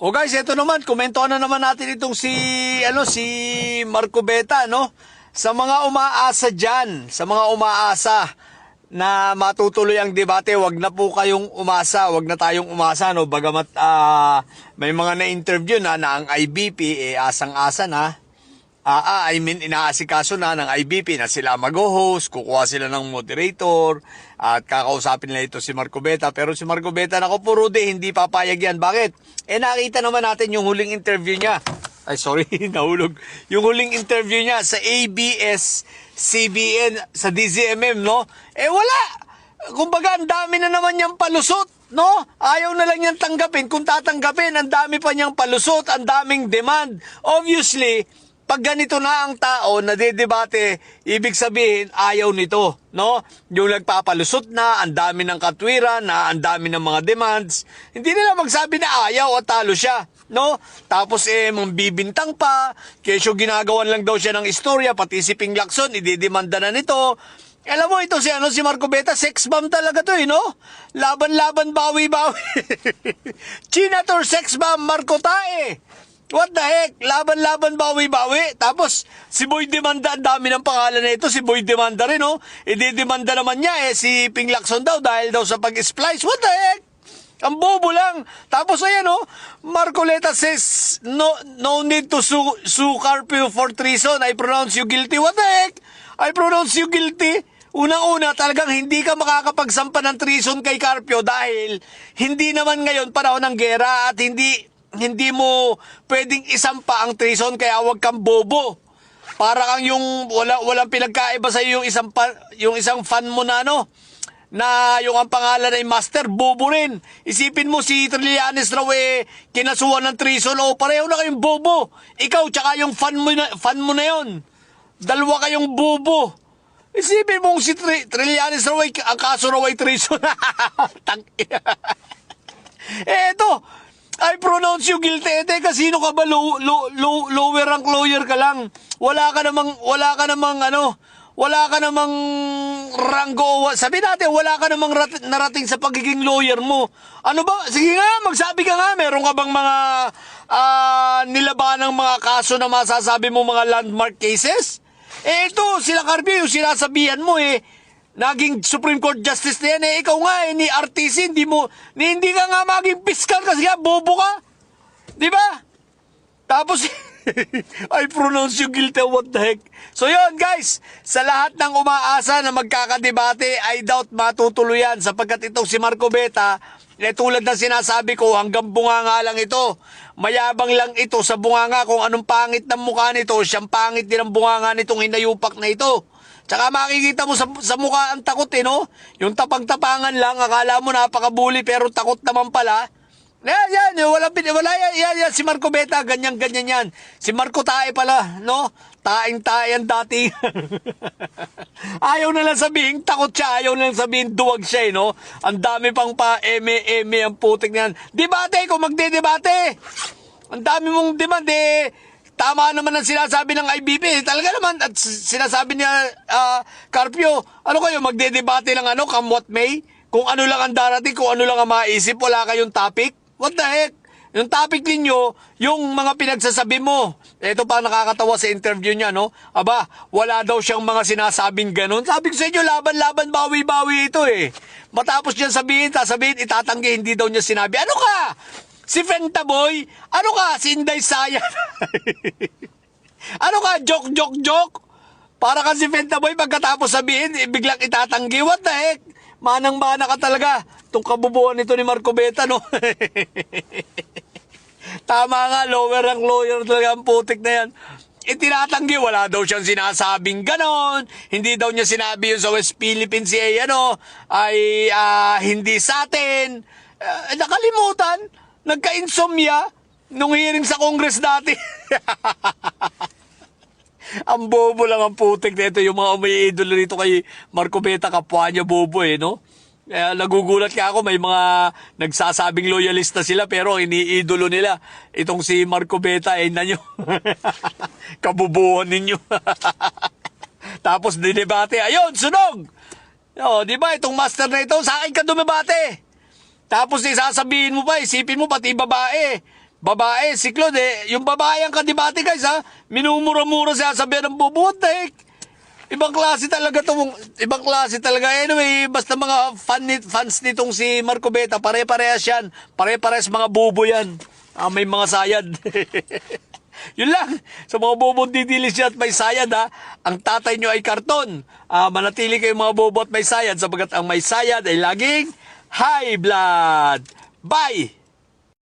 O guys, ito naman, komentuhan na naman natin itong si Marcobeta, no? Sa mga umaasa diyan, sa mga umaasa na matutuloy ang debate, wag na po kayong umasa, wag na tayong umasa, no? Bagamat may mga na-interview na ang IBP asang-asa na. Inaasikaso na ng IBP na sila mag-host, kukuha sila ng moderator, at kakausapin nila ito si Marcobeta. Pero si Marcobeta, naku po Rudy, hindi papayag yan. Bakit? Nakita naman natin yung huling interview niya. Ay, sorry, nahulog. Yung huling interview niya sa ABS-CBN, sa DZMM, no? Wala! Kumbaga, ang dami na naman niyang palusot, no? Ayaw na lang niyang tanggapin. Kung tatanggapin, ang dami pa niyang palusot, ang daming demand. Obviously, pag ganito na ang tao na didebate, ibig sabihin ayaw nito, no? Yung nagpapalusot na, ang dami ng katwiran, na ang dami ng mga demands. Hindi nila magsabi na ayaw at talo siya, no? Tapos bibintang pa, kesyo ginagawan lang daw siya ng istorya, pati si Ping Lacson, ididemanda na nito. Alam mo ito si Marcobeta, sex bomb talaga to no? Laban-laban, bawi-bawi. Chinator sex bomb, Marcotae. What the heck? Laban-laban, bawi-bawi. Tapos, si Boy Demanda, ang dami ng pangalan na ito. Si Boy Demanda rin, no? Ididemanda naman niya, si Ping Lacson daw, dahil daw sa pag-splice. What the heck? Ang bobo lang. Tapos, ayan, Marcoleta says, no need to sue Carpio for treason. I pronounce you guilty. What the heck? I pronounce you guilty. Unang-una, talagang hindi ka makakapagsampa ng treason kay Carpio dahil hindi naman ngayon panahon ng gera at hindi mo pwedeng isampa ang treason, kaya wag kang bobo. Para kang yung walang pinagkaiba sa yung isang fan mo na na yung ang pangalan ay Master, bobo rin. Isipin mo si Trillanes raw kinasuhan ng treason, pareho na kayong bobo. Ikaw tsaka yung fan mo na yon. Dalawa kayong bobo. Isipin mo si Trillanes raw ang kaso raw ay treason. Eto, I pronounce you guilty. Kasino ka ba? Lower rank lawyer ka lang. Wala ka namang ranggo. Sabi natin, wala ka namang narating sa pagiging lawyer mo. Ano ba? Sige nga, magsabi ka nga. Meron ka bang mga nilaban ng mga kaso na masasabi mo mga landmark cases? Ito, sila Carpio, yung sinasabihan mo naging Supreme Court Justice na yan. Ikaw nga ni RTC, hindi ka nga maging fiscal kasi nga bobo ka. Di ba? Tapos, I pronounce you guilty. What the heck? So yun guys, sa lahat ng umaasa na magkakadebate, I doubt matutuloy yan sapagkat itong si Marcobeta, tulad ng sinasabi ko, hanggang bunganga lang ito. Mayabang lang ito sa bunganga. Kung anong pangit ng mukha nito, siyang pangit din ang bunganga nitong hinayupak na ito. Tsaka makikita mo sa mukha ang takot no? Yung tapang-tapangan lang, akala mo napakabuli pero takot naman pala. Yan, si Marcobeta, ganyan-ganyan yan. Si Marcotae pala, no? Taing-tayan dati. Ayaw na lang sabihin takot siya, ayaw na lang sabihin duwag siya, no? Ang dami pang eme ang putik niyan. Debate, kung magde-debate. Ang dami mong demand, tama naman ang sinasabi ng IBP. Talaga naman, at sinasabi niya, Carpio, magde-debate lang come what may? Kung ano lang ang darating, kung ano lang ang maisip, wala kayong topic? What the heck? Yung topic ninyo, yung mga pinagsasabi mo. Ito pa nakakatawa sa interview niya, no? Aba, wala daw siyang mga sinasabing ganun. Sabi ko sa inyo, laban-laban, bawi-bawi ito Matapos niya sabihin, itatanggi, hindi daw niya sinabi. Ano ka? Si Fentaboy? Ano ka? Si Inday Sayan? Ano ka? Joke? Para ka si Fentaboy, pagkatapos sabihin, biglang itatanggi. What the heck? Manang-mana ka talaga. Itong kabubuan nito ni Marcobeta, no? Tama nga, lower ang lawyer talaga ang putik na yan. Itinatanggi, wala daw siyang sinasabing ganon. Hindi daw niya sinabi yun sa West Philippines ay hindi sa atin. Nakalimutan. Nagka-insomnia nung hearing sa Congress dati. Ang bobo lang ang putik na ito. Yung mga umiidolo rito kay Marcobeta, kapwa niya bobo no? Kaya nagugulat ka ako, may mga nagsasabing loyalista sila pero iniidolo nila. Itong si Marcobeta, nyo. Kabubuhan ninyo. Tapos dinebate, ayun, sunog! Di ba, itong master na ito, sa akin ka dumebate. Tapos sasabihin mo pa, isipin mo pati babae. babae, si Claude, yung babae ang kadibate guys ha, minumura-mura siya, sabihan ng bubutik. Ibang klase talaga ibang klase talaga. Anyway, basta mga fans nitong si Marco Beta, pare-parehas yan. Pare-parehas mga bobo yan. May mga sayad. Yun lang. Sa mga bobo didilis at may sayad ha, ang tatay nyo ay karton. Manatili kayo mga bobo at may sayad sapagkat ang may sayad ay laging high blood. Bye!